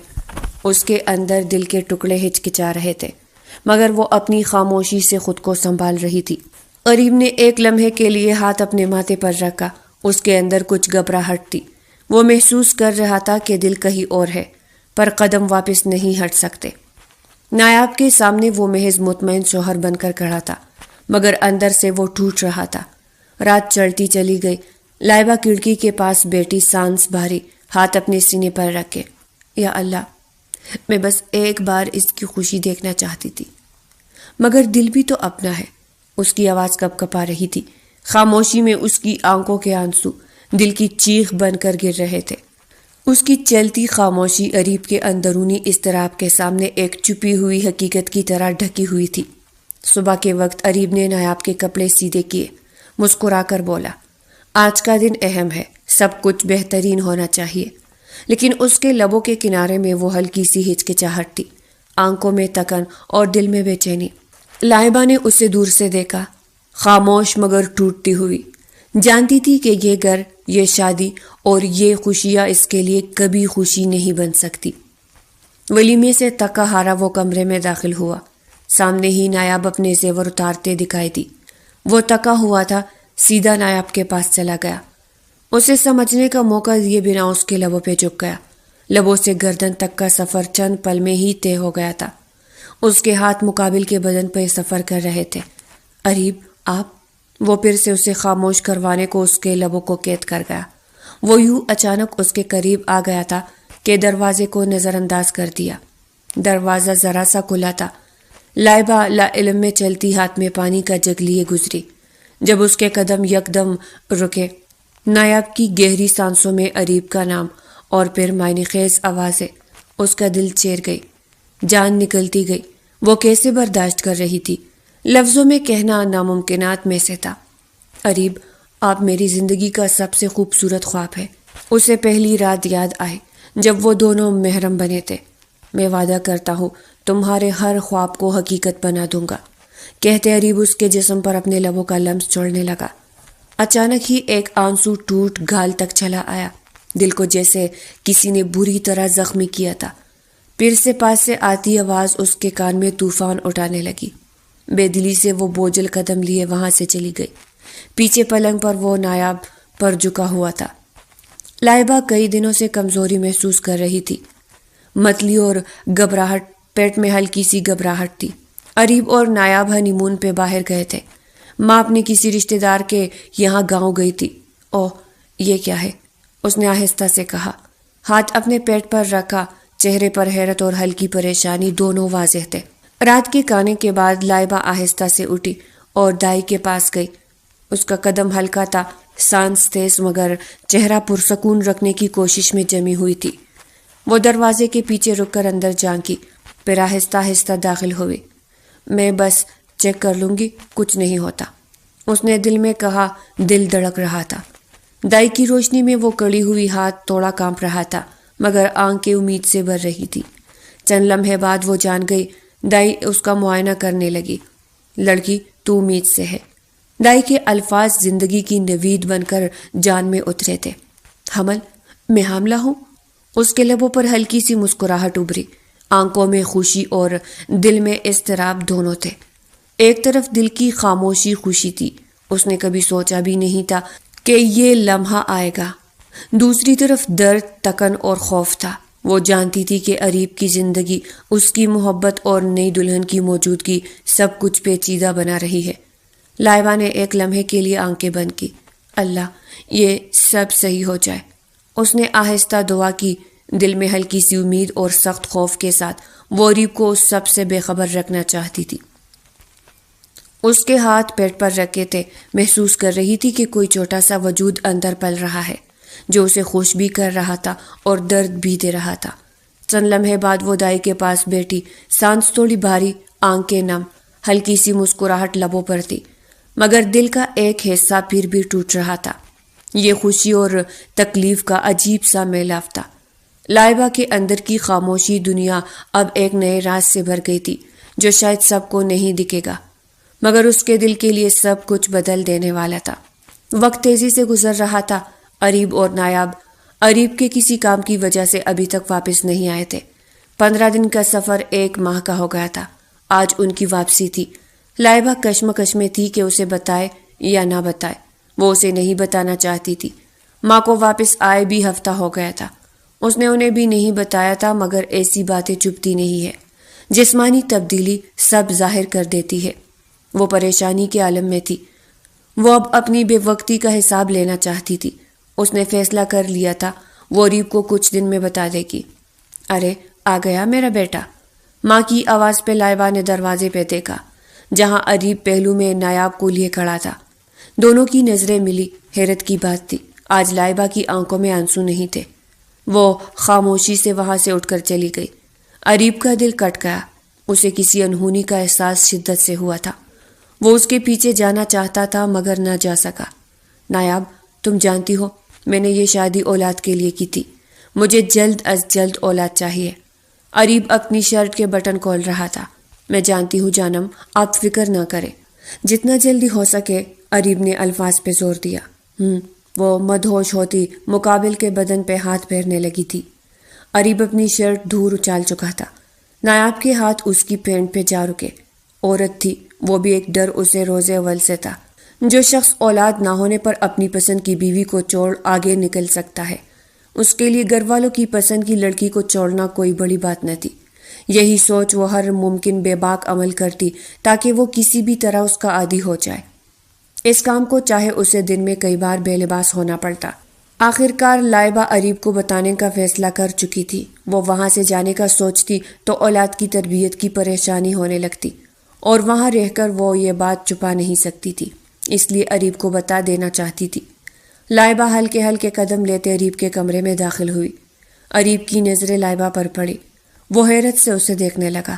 A: اس کے اندر دل کے ٹکڑے ہچکچا رہے تھے، مگر وہ اپنی خاموشی سے خود کو سنبھال رہی تھی۔ اریب نے ایک لمحے کے لیے ہاتھ اپنے ماتھے پر رکھا، اس کے اندر کچھ گھبراہٹ تھی۔ وہ محسوس کر رہا تھا کہ دل کہیں اور ہے، پر قدم واپس نہیں ہٹ سکتے۔ نایاب کے سامنے وہ محض مطمئن شوہر بن کر کھڑا تھا، مگر اندر سے وہ ٹوٹ رہا تھا۔ رات چڑھتی چلی گئی، لائبہ کھڑکی کے پاس بیٹھی، سانس بھاری، ہاتھ اپنے سینے پر رکھے۔ یا اللہ، میں بس ایک بار اس کی خوشی دیکھنا چاہتی تھی، مگر دل بھی تو اپنا ہے۔ اس کی آواز کپ کپا رہی تھی، خاموشی میں اس کی آنکھوں کے آنسو دل کی چیخ بن کر گر رہے تھے۔ اس کی چلتی خاموشی اریب کے اندرونی اضطراب کے سامنے ایک چھپی ہوئی حقیقت کی طرح ڈھکی ہوئی تھی۔ صبح کے وقت اریب نے نایاب کے کپڑے سیدھے کیے، مسکرا کر بولا، آج کا دن اہم ہے، سب کچھ بہترین ہونا چاہیے۔ لیکن اس کے لبوں کے کنارے میں وہ ہلکی سی ہچکچاہٹ تھی، آنکھوں میں تکن اور دل میں بے چینی۔ لائبہ نے اسے دور سے دیکھا، خاموش مگر ٹوٹتی ہوئی، جانتی تھی کہ یہ گھر، یہ شادی اور یہ خوشیاں اس کے لیے کبھی خوشی نہیں بن سکتی۔ ولیمے سے تکا ہارا وہ کمرے میں داخل ہوا، سامنے ہی نایاب اپنے زیور اتارتے دکھائی دی۔ وہ تکا ہوا تھا، سیدھا نایاب کے پاس چلا گیا، اسے سمجھنے کا موقع دیے بنا اس کے لبوں پہ جھک گیا۔ لبوں سے گردن تک کا سفر چند پل میں ہی طے ہو گیا تھا۔ اس کے ہاتھ مقابل کے بدن پہ سفر کر رہے تھے۔ اریب، آپ؟ وہ پھر سے اسے خاموش کروانے کو اس کے لبوں کو قید کر گیا۔ وہ یوں اچانک اس کے قریب آ گیا تھا کہ دروازے کو نظر انداز کر دیا۔ دروازہ ذرا سا کھلا تھا۔ لائبہ لا علم میں چلتی ہاتھ میں پانی کا جگ لیے گزری۔ جب اس کے قدم یکدم رکے، نایاب کی گہری سانسوں میں اریب کا نام اور پھر معنی خیز آوازیں، اس کا دل چیر گئی، جان نکلتی گئی۔ وہ کیسے برداشت کر رہی تھی؟ لفظوں میں کہنا ناممکنات میں سے تھا۔ اریب، آپ میری زندگی کا سب سے خوبصورت خواب ہے۔ اسے پہلی رات یاد آئی جب وہ دونوں محرم بنے تھے۔ میں وعدہ کرتا ہوں تمہارے ہر خواب کو حقیقت بنا دوں گا، کہتے اریب اس کے جسم پر اپنے لبوں کا لمس چھوڑنے لگا۔ اچانک ہی ایک آنسو ٹوٹ گال تک چلا آیا، دل کو جیسے کسی نے بری طرح زخمی کیا تھا۔ پھر سے پاس سے آتی آواز اس کے کان میں طوفان اٹھانے لگی۔ بے دلی سے وہ بوجھل قدم لیے وہاں سے چلی گئی۔ پیچھے پلنگ پر وہ نایاب پر جھکا ہوا تھا۔ لائبہ کئی دنوں سے کمزوری محسوس کر رہی تھی، متلی اور گھبراہٹ، پیٹ میں ہلکی سی گھبراہٹ تھی۔ اریب اور نایاب ہنی مون پہ باہر گئے تھے۔ ماں اپنے کسی رشتہ دار کے یہاں گاؤں گئی تھی۔ اوہ، یہ کیا ہے؟ اس نے آہستہ سے کہا۔ ہاتھ اپنے پیٹ پر رکھا، چہرے پر حیرت اور ہلکی پریشانی دونوں واضح تھے۔ رات کے کھانے کے بعد لائبہ آہستہ سے اٹھی اور دائی کے پاس گئی۔ اس کا قدم ہلکا تھا، سانس تیز، مگر چہرہ پرسکون رکھنے کی کوشش میں جمی ہوئی تھی۔ وہ دروازے کے پیچھے رک کر اندر جھانکی، پھر آہستہ آہستہ داخل ہوئی۔ میں بس چیک کر لوں گی، کچھ نہیں ہوتا، اس نے دل میں کہا۔ دل دھڑک رہا تھا۔ دائی کی روشنی میں وہ کڑی ہوئی ہاتھ تھوڑا کانپ رہا تھا، مگر آنکھیں امید سے بھر رہی تھی۔ چند لمحے بعد وہ جان گئی۔ دائی اس کا معائنہ کرنے لگی۔ لڑکی، تو امید سے ہے۔ دائی کے الفاظ زندگی کی نوید بن کر جان میں اترے تھے۔ حمل؟ میں حاملہ ہوں؟ اس کے لبوں پر ہلکی سی مسکراہٹ ابھری، آنکھوں میں خوشی اور دل میں اضطراب دونوں تھے۔ ایک طرف دل کی خاموشی خوشی تھی، اس نے کبھی سوچا بھی نہیں تھا کہ یہ لمحہ آئے گا۔ دوسری طرف درد، تکن اور خوف تھا۔ وہ جانتی تھی کہ اریب کی زندگی، اس کی محبت اور نئی دلہن کی موجودگی سب کچھ پیچیدہ بنا رہی ہے۔ لائبہ نے ایک لمحے کے لیے آنکھیں بند کی۔ اللہ، یہ سب صحیح ہو جائے۔ اس نے آہستہ دعا کی، دل میں ہلکی سی امید اور سخت خوف کے ساتھ۔ وہ اریب کو اس سب سے بے خبر رکھنا چاہتی تھی۔ اس کے ہاتھ پیٹ پر رکھے تھے، محسوس کر رہی تھی کہ کوئی چھوٹا سا وجود اندر پل رہا ہے، جو اسے خوش بھی کر رہا تھا اور درد بھی دے رہا تھا۔ چند لمحے بعد وہ دائی کے پاس بیٹھی، سانس تھوڑی بھاری، آنکھیں نم، ہلکی سی مسکراہٹ لبوں پر تھی، مگر دل کا ایک حصہ پھر بھی ٹوٹ رہا تھا۔ یہ خوشی اور تکلیف کا عجیب سا میلاپ تھا۔ لائبہ کے اندر کی خاموشی دنیا اب ایک نئے راز سے بھر گئی تھی، جو شاید سب کو نہیں دکھے گا، مگر اس کے دل کے لیے سب کچھ بدل دینے والا تھا۔ وقت تیزی سے گزر رہا تھا۔ اریب اور نایاب اریب کے کسی کام کی وجہ سے ابھی تک واپس نہیں آئے تھے۔ 15 دن کا سفر 1 ماہ کا ہو گیا تھا۔ آج ان کی واپسی تھی۔ لائبہ کشمکش میں تھی کہ اسے بتائے یا نہ بتائے۔ وہ اسے نہیں بتانا چاہتی تھی۔ ماں کو واپس آئے بھی ہفتہ ہو گیا تھا۔ اس نے انہیں بھی نہیں بتایا تھا، مگر ایسی باتیں چپتی نہیں ہے۔ جسمانی تبدیلی سب ظاہر کر دیتی ہے۔ وہ پریشانی کے عالم میں تھی۔ وہ اب اپنی بے وقتی کا حساب لینا چاہتی تھی۔ اس نے فیصلہ کر لیا تھا، وہ اریب کو کچھ دن میں بتا دے گی۔ ارے، آ گیا میرا بیٹا؟ ماں کی آواز پہ لائبہ نے دروازے پہ دیکھا، جہاں اریب پہلو میں نایاب کو لیے کھڑا تھا۔ دونوں کی نظریں ملی۔ حیرت کی بات تھی، آج لائبہ کی آنکھوں میں آنسو نہیں تھے۔ وہ خاموشی سے وہاں سے اٹھ کر چلی گئی۔ اریب کا دل کٹ گیا۔ اسے کسی انہونی کا احساس شدت سے ہوا تھا۔ وہ اس کے پیچھے جانا چاہتا تھا، مگر نہ جا سکا۔ نایاب، تم جانتی ہو، میں نے یہ شادی اولاد کے لیے کی تھی۔ مجھے جلد از جلد اولاد چاہیے۔ اریب اپنی شرٹ کے بٹن کھول رہا تھا۔ میں جانتی ہوں جانم، آپ فکر نہ کریں، جتنا جلدی ہو سکے، اریب نے الفاظ پہ زور دیا۔ وہ مدہوش ہوتی مقابل کے بدن پہ ہاتھ پھیرنے لگی تھی۔ اریب اپنی شرٹ دور اچال چکا تھا۔ نایاب کے ہاتھ اس کی پینٹ پہ جا رکے۔ عورت تھی، وہ بھی ایک ڈر اسے روز اول سے تھا۔ جو شخص اولاد نہ ہونے پر اپنی پسند کی بیوی کو چھوڑ آگے نکل سکتا ہے، اس کے لیے گھر والوں کی پسند کی لڑکی کو چھوڑنا کوئی بڑی بات نہ تھی۔ یہی سوچ وہ ہر ممکن بے باک عمل کرتی تاکہ وہ کسی بھی طرح اس کا عادی ہو جائے۔ اس کام کو چاہے اسے دن میں کئی بار بے لباس ہونا پڑتا۔ آخر کار لائبہ اریب کو بتانے کا فیصلہ کر چکی تھی۔ وہ وہاں سے جانے کا سوچتی تو اولاد کی تربیت کی پریشانی ہونے لگتی، اور وہاں رہ کر وہ یہ بات چھپا نہیں سکتی تھی، اس لیے اریب کو بتا دینا چاہتی تھی۔ لائبہ ہلکے ہلکے قدم لیتے اریب کے کمرے میں داخل ہوئی۔ اریب کی نظریں لائبہ پر پڑی۔ وہ حیرت سے اسے دیکھنے لگا۔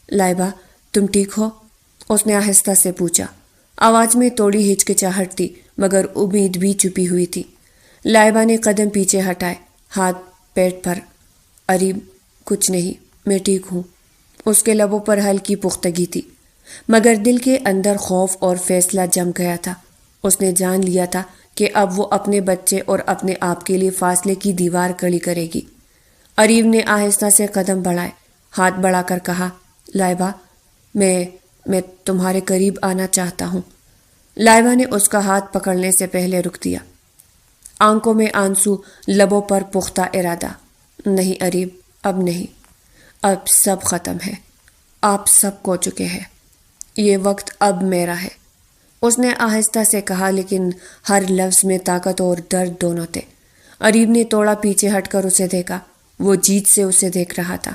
A: لائبہ، تم ٹھیک ہو؟ اس نے آہستہ سے پوچھا۔ آواز میں تھوڑی ہچکچاہٹ تھی، مگر امید بھی چھپی ہوئی تھی۔ لائبہ نے قدم پیچھے ہٹائے، ہاتھ پیٹ پر۔ اریب، کچھ نہیں، میں ٹھیک ہوں۔ اس کے لبوں پر ہلکی پختگی تھی، مگر دل کے اندر خوف اور فیصلہ جم گیا تھا۔ اس نے جان لیا تھا کہ اب وہ اپنے بچے اور اپنے آپ کے لیے فاصلے کی دیوار کھڑی کرے گی۔ اریب نے آہستہ سے قدم بڑھائے۔ ہاتھ بڑھا کر کہا، لائبہ میں تمہارے قریب آنا چاہتا ہوں۔ لائبہ نے اس کا ہاتھ پکڑنے سے پہلے رک دیا، آنکھوں میں آنسو، لبوں پر پختہ ارادہ۔ نہیں اریب، اب نہیں، اب سب ختم ہے، آپ سب کھو چکے ہیں، یہ وقت اب میرا ہے، اس نے آہستہ سے کہا، لیکن ہر لفظ میں طاقت اور درد دونوں تھے۔ اریب نے تھوڑا پیچھے ہٹ کر اسے دیکھا، وہ جیت سے اسے دیکھ رہا تھا۔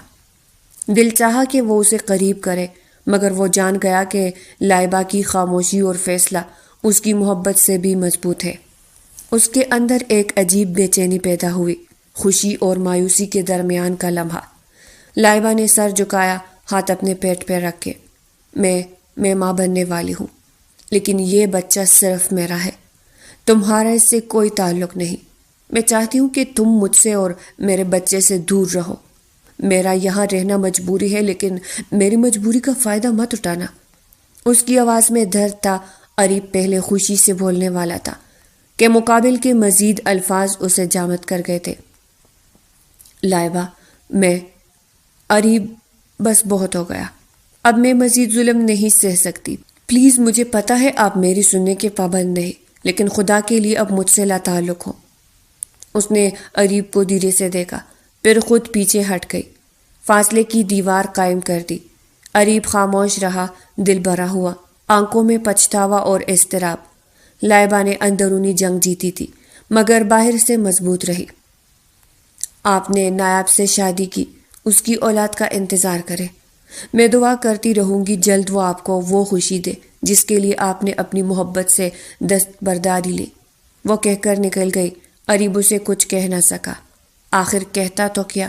A: دل چاہا کہ وہ اسے قریب کرے، مگر وہ جان گیا کہ لائبہ کی خاموشی اور فیصلہ اس کی محبت سے بھی مضبوط ہے۔ اس کے اندر ایک عجیب بے چینی پیدا ہوئی، خوشی اور مایوسی کے درمیان کا لمحہ۔ لائبہ نے سر جھکایا، ہاتھ اپنے پیٹ پہ رکھ کے۔ میں ماں بننے والی ہوں، لیکن یہ بچہ صرف میرا ہے، تمہارا اس سے کوئی تعلق نہیں۔ میں چاہتی ہوں کہ تم مجھ سے اور میرے بچے سے دور رہو۔ میرا یہاں رہنا مجبوری ہے، لیکن میری مجبوری کا فائدہ مت اٹھانا۔ اس کی آواز میں درد تھا۔ اریب پہلے خوشی سے بولنے والا تھا کہ مقابل کے مزید الفاظ اسے جامد کر گئے تھے۔ لائبہ، اریب، بس بہت ہو گیا، اب میں مزید ظلم نہیں سہ سکتی، پلیز۔ مجھے پتا ہے آپ میری سننے کے پابند نہیں، لیکن خدا کے لیے اب مجھ سے لا تعلق ہو۔ اس نے اریب کو دھیرے سے دیکھا، پھر خود پیچھے ہٹ گئی، فاصلے کی دیوار قائم کر دی۔ اریب خاموش رہا، دل بھرا ہوا، آنکھوں میں پچھتاوا اور اضطراب۔ لائبہ نے اندرونی جنگ جیتی تھی، مگر باہر سے مضبوط رہی۔ آپ نے نایاب سے شادی کی، اس کی اولاد کا انتظار کرے۔ میں دعا کرتی رہوں گی جلد وہ آپ کو وہ خوشی دے جس کے لیے آپ نے اپنی محبت سے دستبرداری لی۔ وہ کہہ کر نکل گئی۔ اریب اسے کچھ کہہ نہ سکا، آخر کہتا تو کیا؟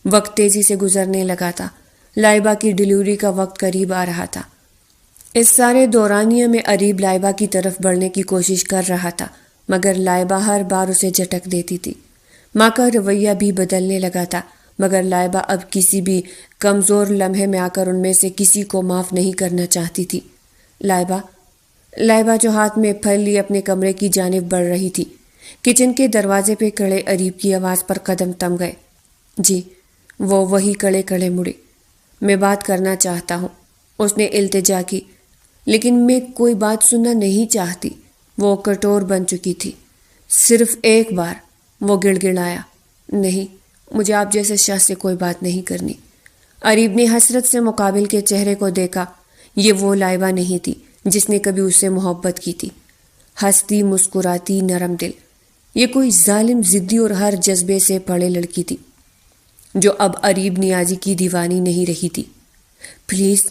A: وقت تیزی سے گزرنے لگا تھا، لائبہ کی ڈیلیوری کا وقت قریب آ رہا تھا۔ اس سارے دورانیے میں اریب لائبہ کی طرف بڑھنے کی کوشش کر رہا تھا، مگر لائبہ ہر بار اسے جھٹک دیتی تھی۔ ماں کا رویہ بھی بدلنے لگا تھا، مگر لائبہ اب کسی بھی کمزور لمحے میں آ کر ان میں سے کسی کو معاف نہیں کرنا چاہتی تھی۔ لائبہ جو ہاتھ میں پھل لی اپنے کمرے کی جانب بڑھ رہی تھی۔ کچن کے دروازے پہ کھڑے اریب کی آواز پر قدم تھم گئے۔ جی، وہ وہی کڑے مڑی۔ میں بات کرنا چاہتا ہوں، اس نے التجا کی، لیکن میں کوئی بات سننا نہیں چاہتی۔ وہ کٹور بن چکی تھی۔ صرف ایک بار، وہ گڑ گڑایا، نہیں، مجھے آپ جیسے شخص سے کوئی بات نہیں کرنی۔ اریب نے حسرت سے مقابل کے چہرے کو دیکھا۔ یہ وہ لائبہ نہیں تھی جس نے کبھی اس سے محبت کی تھی، ہنستی، مسکراتی، نرم دل۔ یہ کوئی ظالم، ضدی اور ہر جذبے سے پڑے لڑکی تھی جو اب اریب نیازی کی دیوانی نہیں رہی تھی۔ پلیز،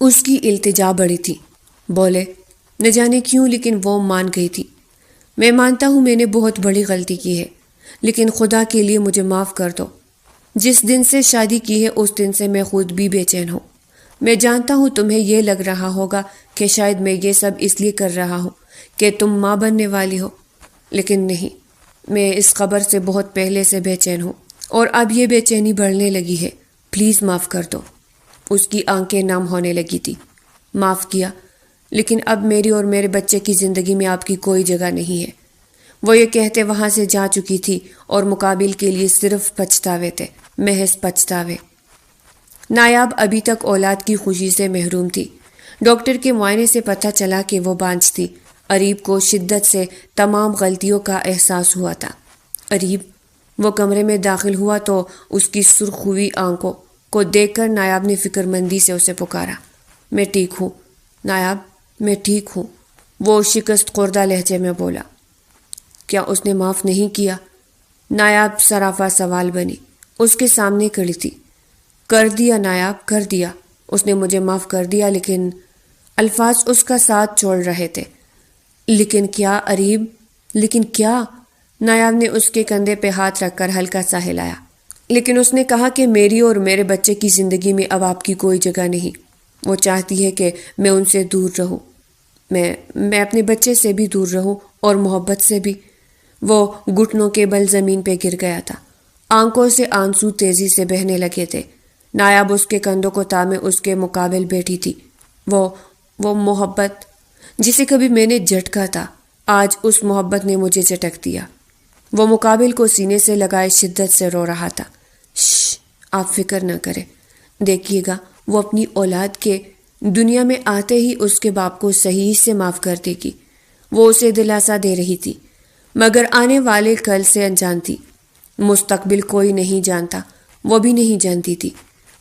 A: اس کی التجا بڑی تھی۔ بولے، نہ جانے کیوں لیکن وہ مان گئی تھی۔ میں مانتا ہوں میں نے بہت بڑی غلطی کی ہے، لیکن خدا کے لیے مجھے معاف کر دو۔ جس دن سے شادی کی ہے اس دن سے میں خود بھی بے چین ہوں۔ میں جانتا ہوں تمہیں یہ لگ رہا ہوگا کہ شاید میں یہ سب اس لیے کر رہا ہوں کہ تم ماں بننے والی ہو، لیکن نہیں، میں اس خبر سے بہت پہلے سے بے چین ہوں، اور اب یہ بے چینی بڑھنے لگی ہے۔ پلیز معاف کر دو۔ اس کی آنکھیں نم ہونے لگی تھی۔ معاف کیا، لیکن اب میری اور میرے بچے کی زندگی میں آپ کی کوئی جگہ نہیں ہے۔ وہ یہ کہتے وہاں سے جا چکی تھی، اور مقابل کے لیے صرف پچھتاوے تھے، محض پچھتاوے۔ نایاب ابھی تک اولاد کی خوشی سے محروم تھی۔ ڈاکٹر کے معائنے سے پتہ چلا کہ وہ بانجھ تھی۔ اریب کو شدت سے تمام غلطیوں کا احساس ہوا تھا۔ اریب، وہ کمرے میں داخل ہوا تو اس کی سرخ ہوئی آنکھوں کو دیکھ کر نایاب نے فکر مندی سے اسے پکارا۔ میں ٹھیک ہوں نایاب، میں ٹھیک ہوں، وہ شکست خوردہ لہجے میں بولا۔ کیا اس نے معاف نہیں کیا؟ نایاب سرافا سوال بنی، اس کے سامنے کھڑی تھی۔ کر دیا نایاب، کر دیا، اس نے مجھے معاف کر دیا، لیکن الفاظ اس کا ساتھ چھوڑ رہے تھے۔ لیکن کیا اریب، لیکن کیا؟ نایاب نے اس کے کندھے پہ ہاتھ رکھ کر ہلکا سا ہلایا۔ لیکن اس نے کہا کہ میری اور میرے بچے کی زندگی میں اب آپ کی کوئی جگہ نہیں۔ وہ چاہتی ہے کہ میں ان سے دور رہوں، میں اپنے بچے سے بھی دور رہوں اور محبت سے بھی۔ وہ گھٹنوں کے بل زمین پہ گر گیا تھا، آنکھوں سے آنسو تیزی سے بہنے لگے تھے۔ نایاب اس کے کندھوں کو تامے اس کے مقابل بیٹھی تھی۔ وہ محبت جسے کبھی میں نے جھٹکا تھا، آج اس محبت نے مجھے جھٹک دیا۔ وہ مقابل کو سینے سے لگائے شدت سے رو رہا تھا۔ شش، آپ فکر نہ کریں، دیکھیے گا وہ اپنی اولاد کے دنیا میں آتے ہی اس کے باپ کو صحیح سے معاف کر دے گی۔ وہ اسے دلاسا دے رہی تھی، مگر آنے والے کل سے انجان تھی۔ مستقبل کوئی نہیں جانتا، وہ بھی نہیں جانتی تھی۔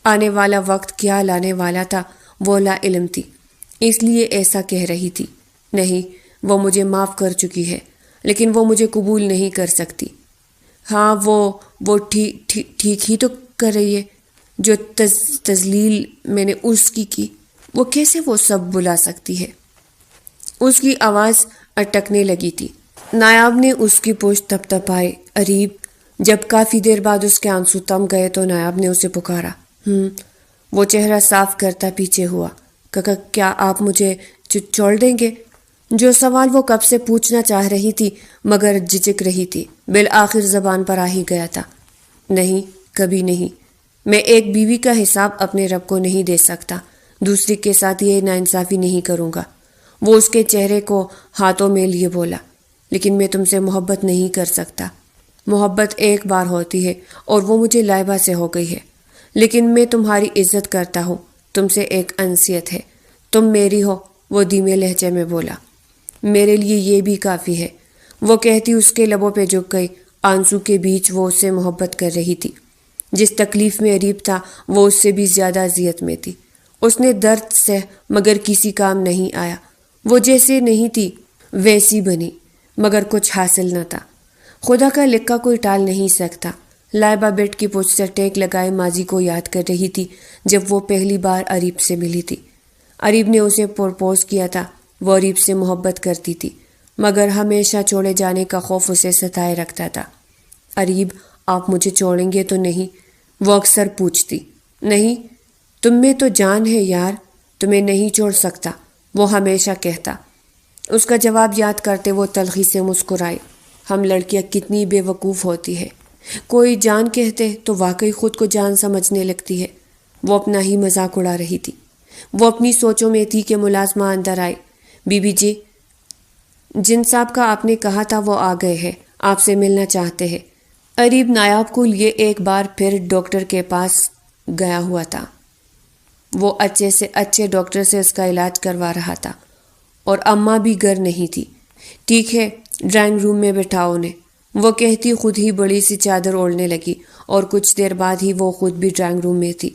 A: آنے والا وقت کیا لانے والا تھا وہ لا علم تھی، اس لیے ایسا کہہ رہی تھی۔ نہیں، وہ مجھے معاف کر چکی ہے، لیکن وہ مجھے قبول نہیں کر سکتی۔ ہاں وہ ٹھیک ہی تو کر رہی ہے۔ جو تذلیل میں نے اس کی وہ کیسے وہ سب بلا سکتی ہے؟ اس کی آواز اٹکنے لگی تھی۔ نایاب نے اس کی پشت تھپتھپائے۔ اریب، جب کافی دیر بعد اس کے آنسو تم گئے تو نایاب نے اسے پکارا۔ وہ چہرہ صاف کرتا پیچھے ہوا۔ کیا آپ مجھے چھوڑ دیں گے؟ جو سوال وہ کب سے پوچھنا چاہ رہی تھی مگر جھجک رہی تھی، بالآخر زبان پر آ ہی گیا تھا۔ نہیں، کبھی نہیں۔ میں ایک بیوی کا حساب اپنے رب کو نہیں دے سکتا، دوسری کے ساتھ یہ ناانصافی نہیں کروں گا۔ وہ اس کے چہرے کو ہاتھوں میں لیے بولا، لیکن میں تم سے محبت نہیں کر سکتا۔ محبت ایک بار ہوتی ہے اور وہ مجھے لائبہ سے ہو گئی ہے، لیکن میں تمہاری عزت کرتا ہوں، تم سے ایک انسیت ہے، تم میری ہو۔ وہ دھیمے لہجے میں بولا، میرے لیے یہ بھی کافی ہے۔ وہ کہتی اس کے لبوں پہ جھک گئی۔ آنسو کے بیچ وہ اس سے محبت کر رہی تھی۔ جس تکلیف میں اریب تھا وہ اس سے بھی زیادہ اذیت میں تھی۔ اس نے درد سہ مگر کسی کام نہیں آیا۔ وہ جیسے نہیں تھی ویسی بنی، مگر کچھ حاصل نہ تھا۔ خدا کا لکھا کوئی ٹال نہیں سکتا۔ لائبہ بیٹ کی پشت سے ٹیک لگائے ماضی کو یاد کر رہی تھی جب وہ پہلی بار اریب سے ملی تھی۔ اریب نے اسے پرپوز کیا تھا۔ وہ اریب سے محبت کرتی تھی، مگر ہمیشہ چھوڑے جانے کا خوف اسے ستائے رکھتا تھا۔ اریب، آپ مجھے چھوڑیں گے تو نہیں؟ وہ اکثر پوچھتی۔ نہیں، تم میں تو جان ہے یار، تمہیں نہیں چھوڑ سکتا، وہ ہمیشہ کہتا۔ اس کا جواب یاد کرتے وہ تلخی سے مسکرائے۔ ہم لڑکیاں کتنی بے وقوف ہوتی ہے، کوئی جان کہتے تو واقعی خود کو جان سمجھنے لگتی ہے۔ وہ اپنا ہی مذاق اڑا رہی تھی۔ وہ اپنی سوچوں میں تھی کہ ملازمہ اندر آئے۔ بی بی جی، جن صاحب کا آپ نے کہا تھا وہ آ گئے ہیں، آپ سے ملنا چاہتے ہیں۔ اریب نایاب کو لیے ایک بار پھر ڈاکٹر کے پاس گیا ہوا تھا۔ وہ اچھے سے اچھے ڈاکٹر سے اس کا علاج کروا رہا تھا، اور اماں بھی گھر نہیں تھی۔ ٹھیک ہے، ڈرائنگ روم میں بٹھاؤ انہیں، وہ کہتی خود ہی بڑی سی چادر اوڑھنے لگی، اور کچھ دیر بعد ہی وہ خود بھی ڈرائنگ روم میں تھی۔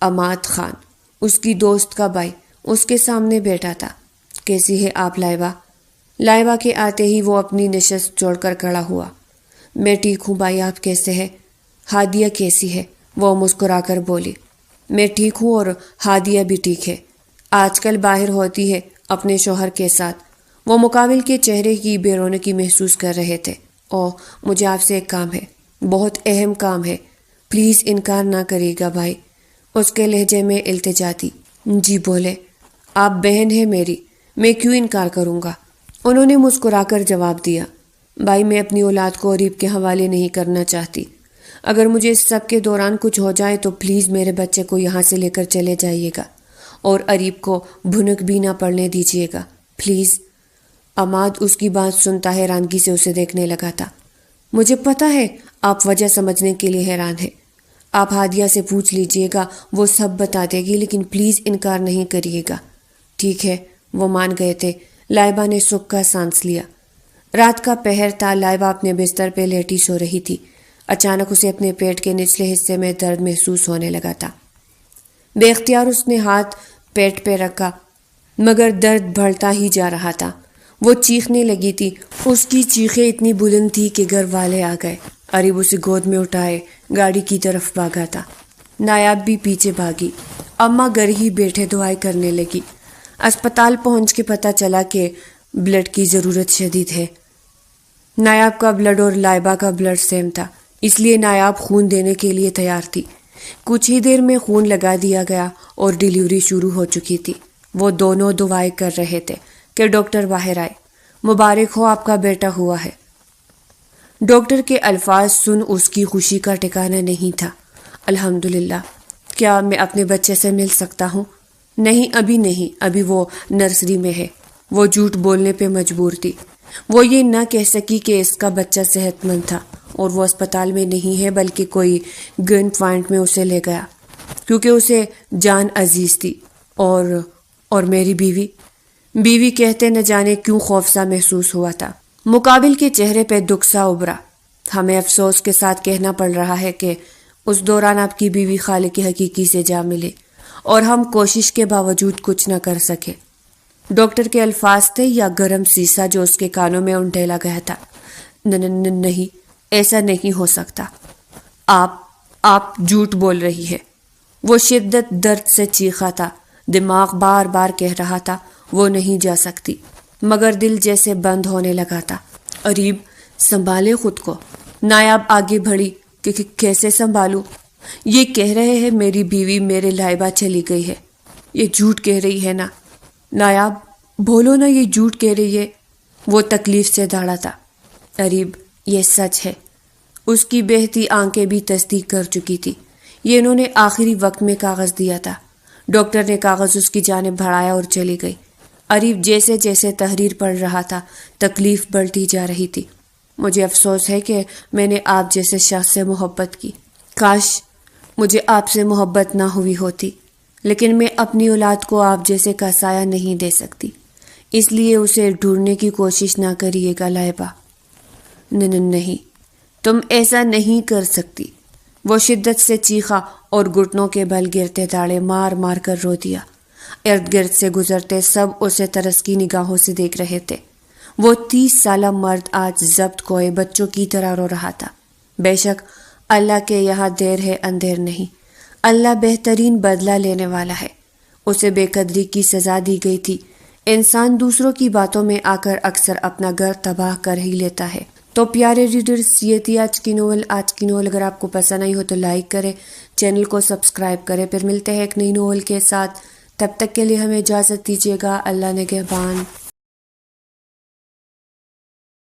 A: عماد خان، اس کی دوست کا بھائی، اس کے سامنے بیٹھا تھا۔ کیسی ہے آپ لائبہ؟ لائبہ کے آتے ہی وہ اپنی نشست چھوڑ کر کھڑا ہوا۔ میں ٹھیک ہوں بھائی، آپ کیسے ہیں؟ ہادیہ کیسی ہے؟ وہ مسکرا کر بولی۔ میں ٹھیک ہوں اور ہادیہ بھی ٹھیک ہے، آج کل باہر ہوتی ہے اپنے شوہر کے ساتھ۔ وہ مقابل کے چہرے کی بے رونقی محسوس کر رہے تھے۔ اوہ، مجھے آپ سے ایک کام ہے، بہت اہم کام ہے، پلیز انکار نہ کریے گا بھائی۔ اس کے لہجے میں التجا تھی۔ جی بولے، آپ بہن ہیں میری، میں کیوں انکار کروں گا؟ انہوں نے مسکرا کر جواب دیا۔ بھائی، میں اپنی اولاد کو اریب کے حوالے نہیں کرنا چاہتی۔ اگر مجھے اس سب کے دوران کچھ ہو جائے تو پلیز میرے بچے کو یہاں سے لے کر چلے جائیے گا، اور اریب کو بھنک بھی نہ پڑنے دیجیے گا، پلیز۔ عماد اس کی بات سنتا حیرانگی سے اسے دیکھنے لگا تھا۔ مجھے پتہ ہے آپ وجہ سمجھنے کے لیے حیران ہیں، آپ ہادیہ سے پوچھ لیجئے گا، وہ سب بتا دے گی، لیکن پلیز انکار نہیں کریے گا۔ ٹھیک ہے، وہ مان گئے تھے۔ لائبہ نے سکھ کا سانس لیا۔ رات کا پہر تھا۔ لائبہ اپنے بستر پہ لیٹی سو رہی تھی۔ اچانک اسے اپنے پیٹ کے نچلے حصے میں درد محسوس ہونے لگا تھا۔ بے اختیار اس نے ہاتھ پیٹ پہ رکھا، مگر درد بڑھتا ہی جا رہا تھا۔ وہ چیخنے لگی تھی۔ اس کی چیخیں اتنی بلند تھی کہ گھر والے آ گئے۔ اریب اسے گود میں اٹھائے گاڑی کی طرف بھاگا تھا۔ نایاب بھی پیچھے بھاگی۔ اماں گھر ہی بیٹھے دعائیں کرنے لگی۔ اسپتال پہنچ کے پتہ چلا کہ بلڈ کی ضرورت شدید ہے۔ نایاب کا بلڈ اور لائبہ کا بلڈ سیم تھا، اس لیے نایاب خون دینے کے لیے تیار تھی۔ کچھ ہی دیر میں خون لگا دیا گیا اور ڈیلیوری شروع ہو چکی تھی۔ وہ دونوں دعائیں کر رہے تھے کہ ڈاکٹر باہر آئے۔ مبارک ہو، آپ کا بیٹا ہوا ہے۔ ڈاکٹر کے الفاظ سن اس کی خوشی کا ٹھکانہ نہیں تھا۔ الحمدللہ، کیا میں اپنے بچے سے مل سکتا ہوں؟ نہیں، ابھی نہیں، ابھی وہ نرسری میں ہے۔ وہ جھوٹ بولنے پہ مجبور تھی۔ وہ یہ نہ کہہ سکی کہ اس کا بچہ صحت مند تھا اور وہ اسپتال میں نہیں ہے، بلکہ کوئی گن پوائنٹ میں اسے لے گیا۔ کیونکہ اسے جان عزیز تھی۔ اور میری بیوی کہتے نہ جانے کیوں خوفزا محسوس ہوا تھا۔ مقابل کے چہرے پہ دکھ سا ابھرا۔ ہمیں افسوس کے ساتھ کہنا پڑ رہا ہے کہ اس دوران آپ کی بیوی خالق حقیقی سے جا ملے اور ہم کوشش کے باوجود کچھ نہ کر سکے۔ ڈاکٹر کے الفاظ تھے یا گرم سیسا جو اس کے کانوں میں انڈیلا گیا تھا۔ نہیں، ایسا نہیں ہو سکتا۔ آپ جھوٹ بول رہی ہے۔ وہ شدت درد سے چیخا تھا۔ دماغ بار بار کہہ رہا تھا وہ نہیں جا سکتی، مگر دل جیسے بند ہونے لگا تھا۔ اریب، سنبھالے خود کو۔ نایاب آگے بڑھی کہ کیسے سنبھالوں؟ یہ کہہ رہے ہیں میری بیوی میرے لائبہ چلی گئی ہے۔ یہ جھوٹ کہہ رہی ہے نا؟ نایاب بولو نا، یہ جھوٹ کہہ رہی ہے۔ وہ تکلیف سے داڑا تھا۔ اریب، یہ سچ ہے۔ اس کی بہتی آنکھیں بھی تصدیق کر چکی تھی۔ یہ انہوں نے آخری وقت میں کاغذ دیا تھا۔ ڈاکٹر نے کاغذ اس کی جانب بڑھایا اور چلی گئی۔ اریب جیسے جیسے تحریر پڑھ رہا تھا تکلیف بڑھتی جا رہی تھی۔ مجھے افسوس ہے کہ میں نے آپ جیسے شخص سے محبت کی۔ کاش مجھے آپ سے محبت نہ ہوئی ہوتی، لیکن میں اپنی اولاد کو آپ جیسے کا سایہ نہیں دے سکتی، اس لیے اسے ڈھونڈنے کی کوشش نہ کریے گا لائبہ۔ نہیں، تم ایسا نہیں کر سکتی۔ وہ شدت سے چیخا اور گھٹنوں کے بل گرتے داڑے مار مار کر رو دیا۔ ارد گرد سے گزرتے سب اسے ترس کی نگاہوں سے دیکھ رہے تھے۔ وہ 30 سالہ مرد آج ضبط کوئے بچوں کی طرح رو رہا تھا۔ بے شک اللہ کے یہاں دیر ہے اندھیر نہیں۔ اللہ بہترین بدلہ لینے والا ہے۔ اسے بے قدری کی سزا دی گئی تھی۔ انسان دوسروں کی باتوں میں آ کر اکثر اپنا گھر تباہ کر ہی لیتا ہے۔ تو پیارے ریڈرز، یہ تھی آج کی ناول۔ اگر آپ کو پسند آئی ہو تو لائک کریں، چینل کو سبسکرائب کریں۔ پھر ملتے ہیں ایک نئی ناول کے ساتھ، تب تک کے لیے ہمیں اجازت دیجیے گا۔ اللہ نگہبان۔